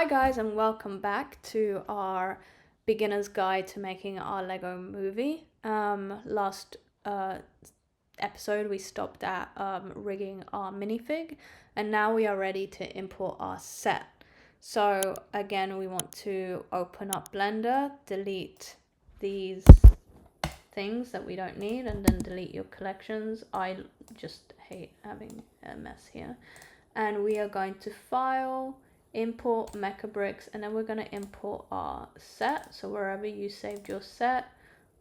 Hi guys, and welcome back to our beginner's guide to making our Lego movie. Last episode we stopped at rigging our minifig, and now we are ready to import our set. So again, we want to open up Blender, delete these things that we don't need, and then delete your collections. I just hate having a mess here. And we are going to file, import Mecabricks, and then we're going to import our set. So wherever you saved your set,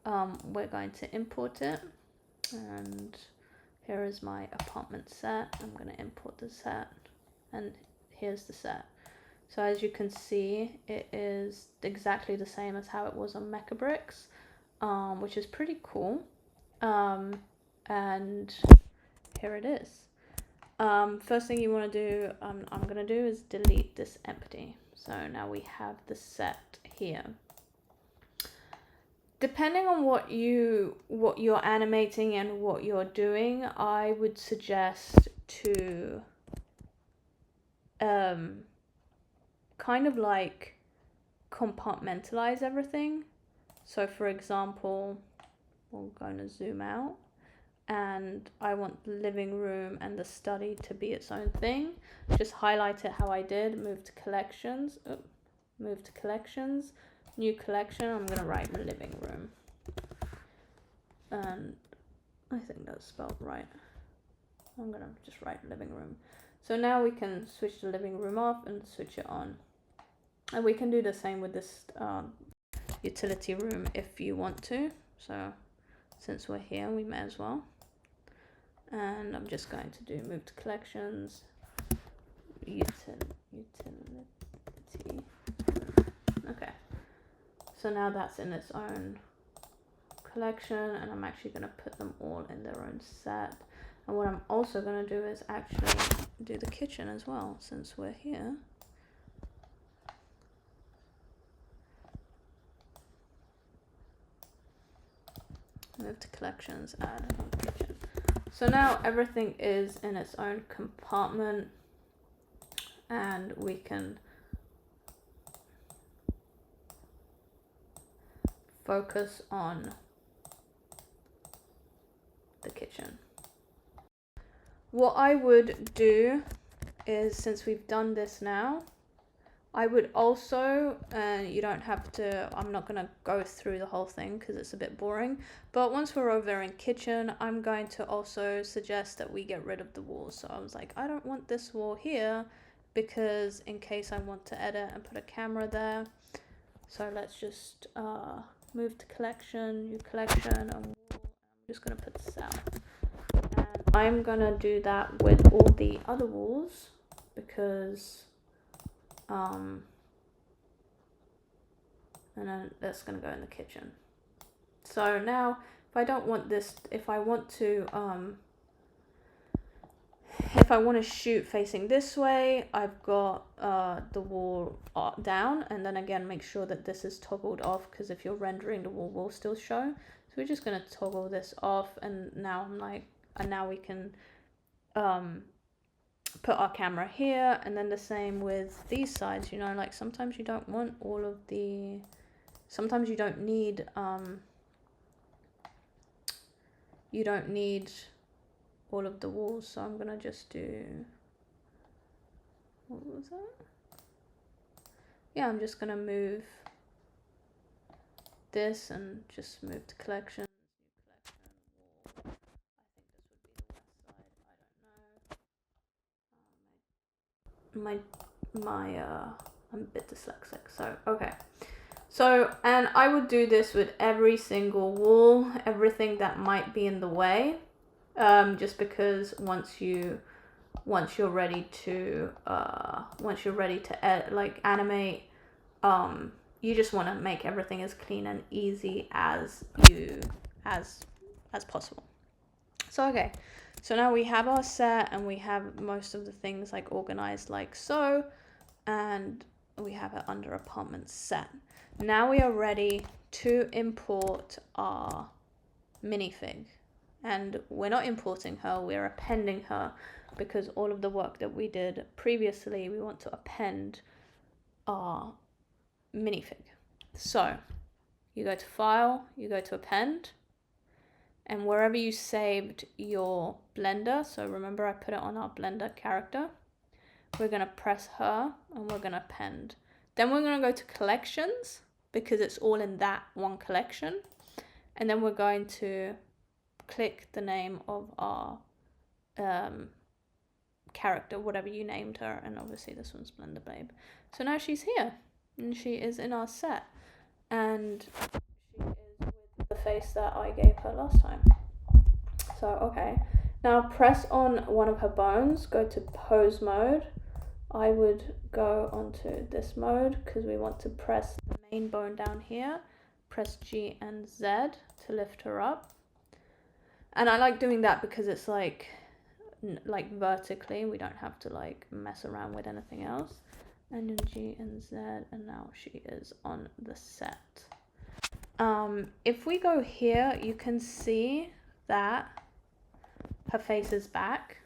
we're going to import it. And here is my apartment set. I'm going to import the set, and here's the set. So as you can see, it is exactly the same as how it was on Mecabricks, which is pretty cool. And here it is. First thing you want to do, I'm going to do is delete this empty. So now we have the set here. Depending on what you're animating and what you're doing, I would suggest to kind of like compartmentalize everything. So for example, we're going to zoom out. And I want the living room and the study to be its own thing. Just highlight it how I did. Move to collections. Move to collections. New collection. I'm going to write living room. And I think that's spelled right. I'm going to just write living room. So now we can switch the living room off and switch it on. And we can do the same with this utility room if you want to. So since we're here, we may as well. And I'm just going to do move to collections, utility. Okay, so now that's in its own collection, and I'm actually going to put them all in their own set. And what I'm also going to do is actually do the kitchen as well, since we're here. Move to collections, add kitchen. So now everything is in its own compartment, and we can focus on the kitchen. What I would do is, since we've done this now, I would also, you don't have to, I'm not going to go through the whole thing because it's a bit boring, but once we're over in kitchen, I'm going to also suggest that we get rid of the walls. So I was like, I don't want this wall here because in case I want to edit and put a camera there. So let's just move to collection, new collection, and I'm just going to put this out. And I'm going to do that with all the other walls because and then that's going to go in the kitchen. So now if I don't want this, if I want to shoot facing this way, I've got the wall down, and then again make sure that this is toggled off, because if you're rendering, the wall will still show. So we're just going to toggle this off, and now now we can put our camera here. And then the same with these sides, you know, like sometimes you don't want all of the, sometimes you don't need all of the walls. So I'm gonna just do, what was that? Yeah, I'm just gonna move this and just move to collection. I'm a bit dyslexic, so okay. So, and I would do this with every single wall, everything that might be in the way, just because once you're ready to animate, you just want to make everything as clean and easy as possible. So okay. So now we have our set, and we have most of the things like organized like so, and we have it under apartment set. Now we are ready to import our minifig, and we're not importing her, we're appending her, because all of the work that we did previously, we want to append our minifig. So you go to File, you go to Append, and wherever you saved your blender, so remember I put it on our blender character, we're going to press her and we're going to append. Then we're going to go to collections because it's all in that one collection. And then we're going to click the name of our character, whatever you named her. And obviously this one's Blender Babe. So now she's here and she is in our set. And she is with the face that I gave her last time. So, okay. Now press on one of her bones, go to pose mode. I would go onto this mode because we want to press the main bone down here. Press G and Z to lift her up. And I like doing that because it's like vertically. We don't have to like mess around with anything else. And then G and Z, and now she is on the set. If we go here, you can see that her face is back.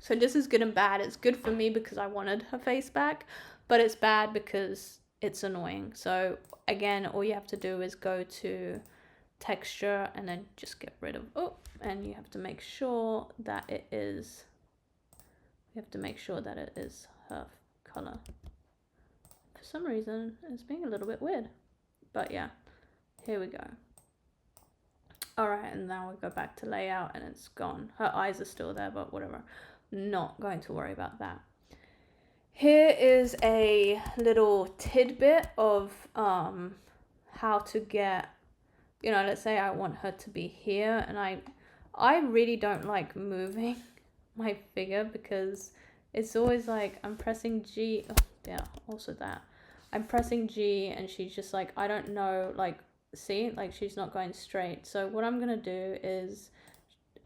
So this is good and bad. It's good for me because I wanted her face back, but it's bad because it's annoying. So again, all you have to do is go to texture and then just get rid of, and you have to make sure that it is, her color. For some reason, it's being a little bit weird, but yeah, here we go. All right, and now we go back to layout and it's gone. Her eyes are still there, but whatever. Not going to worry about that. Here is a little tidbit of how to get, let's say I want her to be here, and I really don't like moving my figure because it's always like I'm pressing G. Oh, yeah, also that. I'm pressing G and she's just like, I don't know, like, see, like she's not going straight. So what I'm gonna do is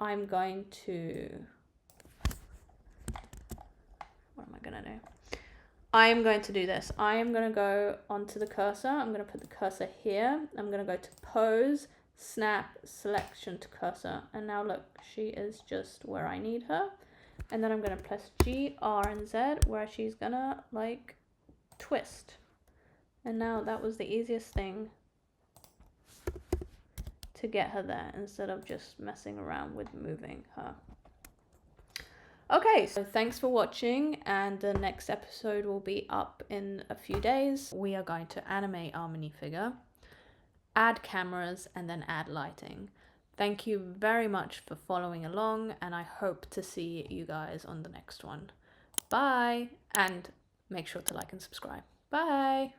I'm going to, what am I gonna do? I am going to do this. I am gonna go onto the cursor. I'm gonna put the cursor here. I'm gonna go to pose, snap, selection to cursor. And now look, she is just where I need her. And then I'm gonna press G, R, and Z where she's gonna like twist. And now that was the easiest thing to get her there instead of just messing around with moving her. Okay, so thanks for watching, and the next episode will be up in a few days. We are going to animate our minifigure, add cameras, and then add lighting. Thank you very much for following along, and I hope to see you guys on the next one. Bye, and make sure to like and subscribe. Bye.